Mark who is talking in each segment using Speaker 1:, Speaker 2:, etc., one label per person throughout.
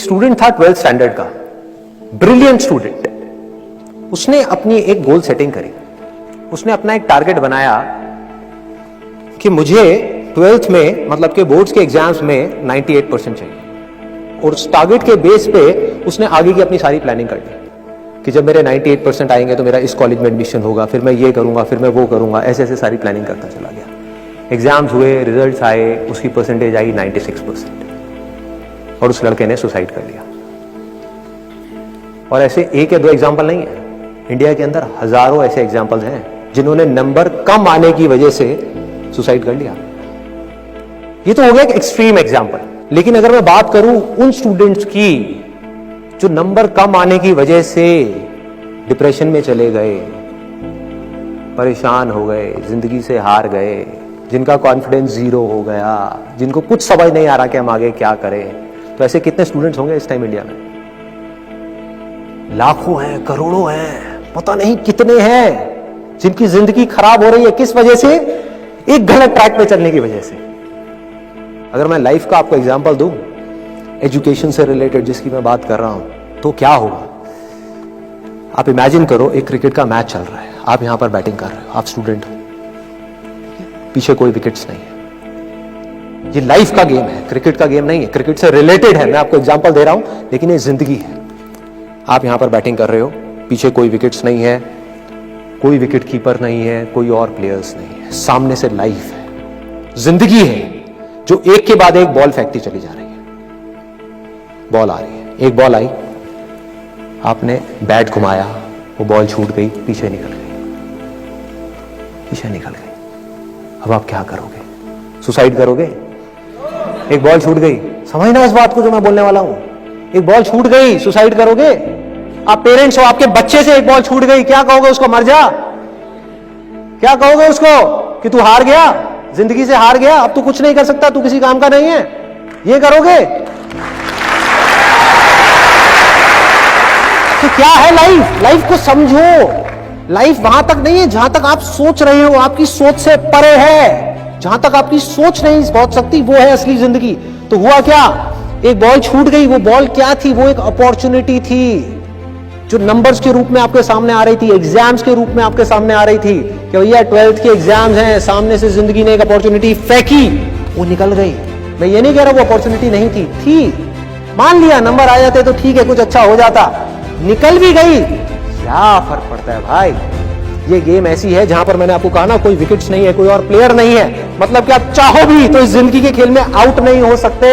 Speaker 1: Student था 12th standard का, brilliant student. उसने अपनी एक गोल सेटिंग करी। उसने अपना एक टारगेट बनाया कि मुझे 12th में मतलब के बोर्ड्स के एग्जाम्स में 98% चाहिए, और उस टारगेट के बेस पे उसने आगे की अपनी सारी प्लानिंग कर ली कि जब मेरे 98% आएंगे तो मेरा इस कॉलेज में एडमिशन होगा, फिर मैं ये करूंगा, फिर मैं वो करूंगा। ऐसे ऐसे सारी प्लानिंग करता चला गया। एग्जाम्स हुए, रिजल्ट्स आए, उसकी परसेंटेज आई 96%, और उस लड़के ने सुसाइड कर लिया। और ऐसे एक या दो एग्जाम्पल नहीं है, इंडिया के अंदर हजारों ऐसे एग्जाम्पल्स हैं जिन्होंने नंबर कम आने की वजह से सुसाइड कर लिया। ये तो हो गया एक एक्सट्रीम एग्जाम्पल। लेकिन अगर मैं बात करूं उन स्टूडेंट्स की जो नंबर कम आने की वजह से डिप्रेशन में चले गए, परेशान हो गए, जिंदगी से हार गए, जिनका कॉन्फिडेंस जीरो हो गया, जिनको कुछ समझ नहीं आ रहा कि हम आगे क्या करें, तो ऐसे कितने स्टूडेंट्स होंगे इस टाइम इंडिया में? लाखों हैं, करोड़ों हैं, पता नहीं कितने हैं जिनकी जिंदगी खराब हो रही है। किस वजह से? एक गलत ट्रैक पे चलने की वजह से। अगर मैं लाइफ का आपको एग्जांपल दूं, एजुकेशन से रिलेटेड जिसकी मैं बात कर रहा हूं, तो क्या होगा? आप इमेजिन करो, एक क्रिकेट का मैच चल रहा है, आप यहां पर बैटिंग कर रहे हो, आप स्टूडेंट हो, पीछे कोई विकेट्स नहीं है। ये लाइफ का गेम है, क्रिकेट का गेम नहीं है, क्रिकेट से रिलेटेड है। मैं आपको एग्जांपल दे रहा हूं, लेकिन ये जिंदगी है। आप यहां पर बैटिंग कर रहे हो, पीछे कोई विकेट्स नहीं है, कोई विकेट कीपर नहीं है, कोई और प्लेयर्स नहीं है, सामने से लाइफ है, जिंदगी है जो एक के बाद एक बॉल फेंकती चली जा रही है। बॉल आ रही है, एक बॉल आई, आपने बैट घुमाया, वो बॉल छूट गई, पीछे निकल गई, पीछे निकल गई। अब आप क्या करोगे? सुसाइड करोगे? एक बॉल छूट गई, समझना इस बात को जो मैं बोलने वाला हूं। एक बॉल छूट गई, सुसाइड करोगे? आप पेरेंट्स हो, आपके बच्चे से एक बॉल छूट गई, क्या कहोगे उसको? मर जा? क्या कहोगे उसको कि तू हार गया, जिंदगी से हार गया, अब तू कुछ नहीं कर सकता, तू किसी काम का नहीं है? ये करोगे? तो क्या है लाइफ? लाइफ को समझो। लाइफ वहां तक नहीं है जहां तक आप सोच रहे हो, आपकी सोच से परे है। जहां तक आपकी सोच नहीं पहुंच सकती, वो है असली जिंदगी। तो हुआ क्या? एक बॉल छूट गई। वो बॉल क्या थी? वो एक अपॉर्चुनिटी थी जो नंबर्स के रूप में आपके सामने आ रही थी, एग्जाम्स के रूप में आपके सामने आ रही थी कि भैया 12th के एग्जाम्स हैं, सामने से जिंदगी ने एक अपॉर्चुनिटी फेंकी, वो निकल गई। मैं ये नहीं कह रहा वो अपॉर्चुनिटी नहीं थी, मान लिया नंबर आ जाते तो ठीक है, कुछ अच्छा हो जाता, निकल भी गई, क्या फर्क पड़ता है भाई? ये गेम ऐसी है जहां पर मैंने आपको कहा ना, कोई विकेट्स नहीं है, कोई और प्लेयर नहीं है, मतलब कि आप चाहो भी तो इस जिंदगी के खेल में आउट नहीं हो सकते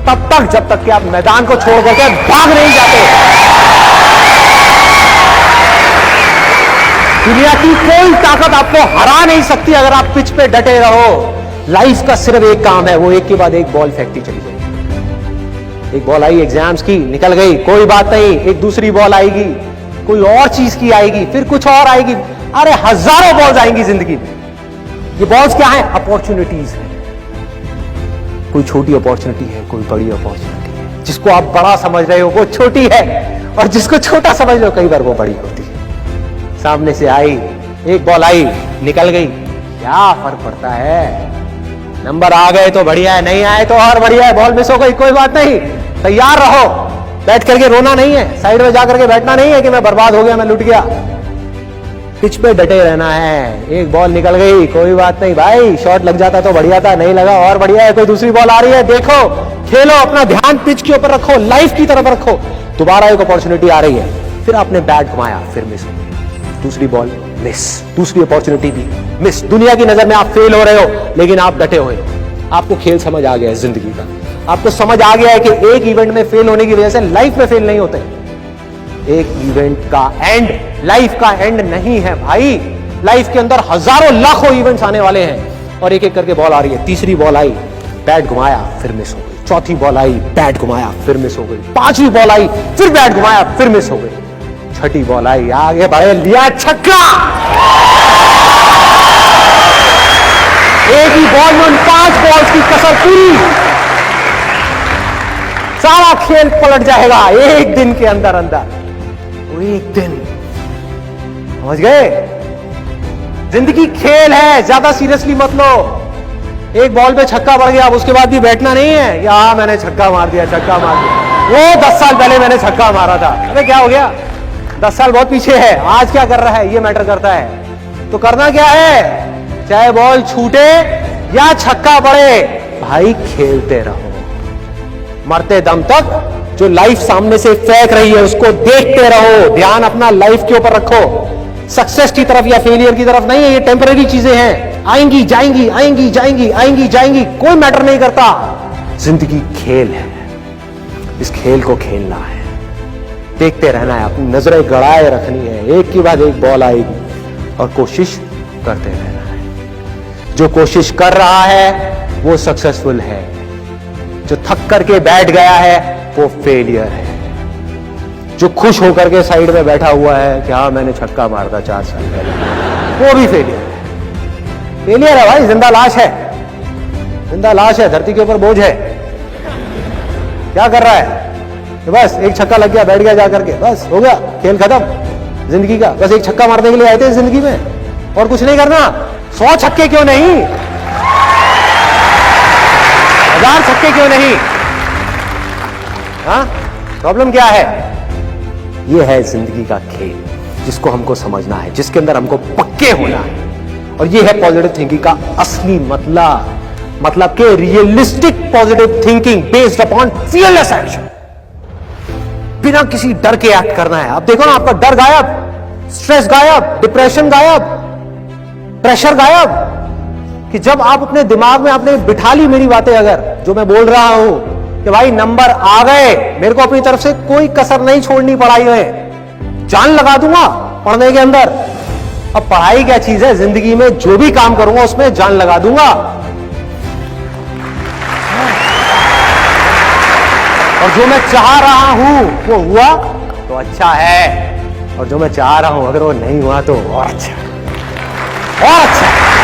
Speaker 1: तब तक जब तक कि आप मैदान को छोड़ करके भाग नहीं जाते। दुनिया की कोई ताकत आपको हरा नहीं सकती अगर आप पिच पे डटे रहो। लाइफ का सिर्फ एक काम है, वो एक के बाद एक बॉल फेंकती चली जाएगी। एक बॉल आई एग्जाम्स की, निकल गई, कोई बात नहीं, एक दूसरी बॉल आएगी, कोई और चीज की आएगी, फिर कुछ और आएगी। अरे हजारों बॉल्स आएंगी जिंदगी में। ये बॉल्स क्या है? अपॉर्चुनिटीज है। कोई छोटी अपॉर्चुनिटी है, कोई बड़ी अपॉर्चुनिटी है। जिसको आप बड़ा समझ रहे हो वो छोटी है, और जिसको छोटा समझ रहे हो कई बार वो बड़ी होती है। सामने से आई, एक बॉल आई, निकल गई, क्या फर्क पड़ता है? नंबर आ गए तो बढ़िया है, नहीं आए तो और बढ़िया है, बॉल मिस हो गई, कोई बात नहीं, तैयार रहो। बैठ करके रोना नहीं है, साइड में जाकर के बैठना नहीं है कि मैं बर्बाद हो गया, मैं लुट गया। पिच पे डटे रहना है। एक बॉल निकल गई, कोई बात नहीं भाई, शॉट लग जाता तो बढ़िया था, नहीं लगा और बढ़िया है, कोई दूसरी बॉल आ रही है, देखो, खेलो, अपना ध्यान पिच के ऊपर रखो, लाइफ की तरफ रखो। दोबारा एक अपॉर्चुनिटी आ रही है, फिर आपने बैट घुमाया, फिर मिस हो गई, दूसरी बॉल मिस, दूसरी अपॉर्चुनिटी भी मिस। दुनिया की नजर में आप फेल हो रहे हो, लेकिन आप डटे हुए हो। आपको खेल समझ आ गया है जिंदगी का, आपको समझ आ गया है कि एक इवेंट में फेल होने की वजह से लाइफ में फेल नहीं होते। एक इवेंट का एंड लाइफ का एंड नहीं है भाई। लाइफ के अंदर हजारों लाखों इवेंट्स आने वाले हैं, और एक एक करके बॉल आ रही है। तीसरी बॉल आई, बैट घुमाया, फिर मिस हो गई। चौथी बॉल आई, बैट घुमाया, फिर मिस हो गई। पांचवी बॉल आई, फिर बैट घुमाया, फिर मिस हो गई। छठी बॉल आई, आगे बढ़े, लिया छक्का। एक ही बॉल में उन 5 बॉल्स की कसर पूरी, सारा खेल पलट जाएगा एक दिन के अंदर अंदर। एक दिन, समझ गए? जिंदगी खेल है, ज्यादा सीरियसली मत लो। एक बॉल पे छक्का पड़ गया, अब उसके बाद भी बैठना नहीं है, या मैंने छक्का मार दिया, छक्का मार दिया। वो 10 साल पहले मैंने छक्का मारा था। अबे क्या हो गया, 10 साल बहुत पीछे है, आज क्या कर रहा है ये मैटर करता है। तो करना क्या है, चाहे बॉल छूटे या छक्का पड़े, भाई खेलते रहो मरते दम तक। जो लाइफ सामने से फेंक रही है उसको देखते रहो, ध्यान अपना लाइफ के ऊपर रखो, सक्सेस की तरफ या फेलियर की तरफ नहीं है। ये टेम्पररी चीजें हैं, आएंगी जाएंगी, आएंगी जाएंगी, आएंगी जाएंगी, कोई मैटर नहीं करता। जिंदगी खेल है, इस खेल को खेलना है, देखते रहना है, अपनी नजरें गड़ाए रखनी है, एक के बाद एक बॉल आएगी और कोशिश करते रहना है। जो कोशिश कर रहा है वो सक्सेसफुल है, जो थक करके बैठ गया है वो फेलियर है। जो खुश होकर के साइड में बैठा हुआ है कि हाँ मैंने छक्का मारा था 4 साल पहले, वो भी फेलियर है। फेलियर है भाई, जिंदा लाश है, जिंदा लाश है, धरती के ऊपर बोझ है। क्या कर रहा है, तो बस एक छक्का लग गया, बैठ गया जाकर के, बस हो गया, खेल खत्म जिंदगी का। बस एक छक्का मारने के लिए आए थे जिंदगी में, और कुछ नहीं करना। 100 छक्के क्यों नहीं, 1000 छक्के क्यों नहीं? हाँ, प्रॉब्लम क्या है? ये है जिंदगी का खेल, जिसको हमको समझना है, जिसके अंदर हमको पक्के होना है। और ये है पॉजिटिव थिंकिंग का असली मतलब कि realistic positive thinking based upon fearless action. बिना किसी डर के एक्ट करना है। अब देखो ना, आपका डर गायब, स्ट्रेस गायब, डिप्रेशन गायब, प्रेशर गायब। कि जब आप अपने दिमाग में आपने बिठा ली मेरी बातें, अगर जो मैं बोल रहा हूं कि भाई नंबर आ गए, मेरे को अपनी तरफ से कोई कसर नहीं छोड़नी पढ़ाई में, जान लगा दूंगा पढ़ने के अंदर। अब पढ़ाई क्या चीज है, जिंदगी में जो भी काम करूंगा उसमें जान लगा दूंगा। और जो मैं चाह रहा हूं वो हुआ तो अच्छा है, और जो मैं चाह रहा हूं अगर वो नहीं हुआ तो और अच्छा, और अच्छा।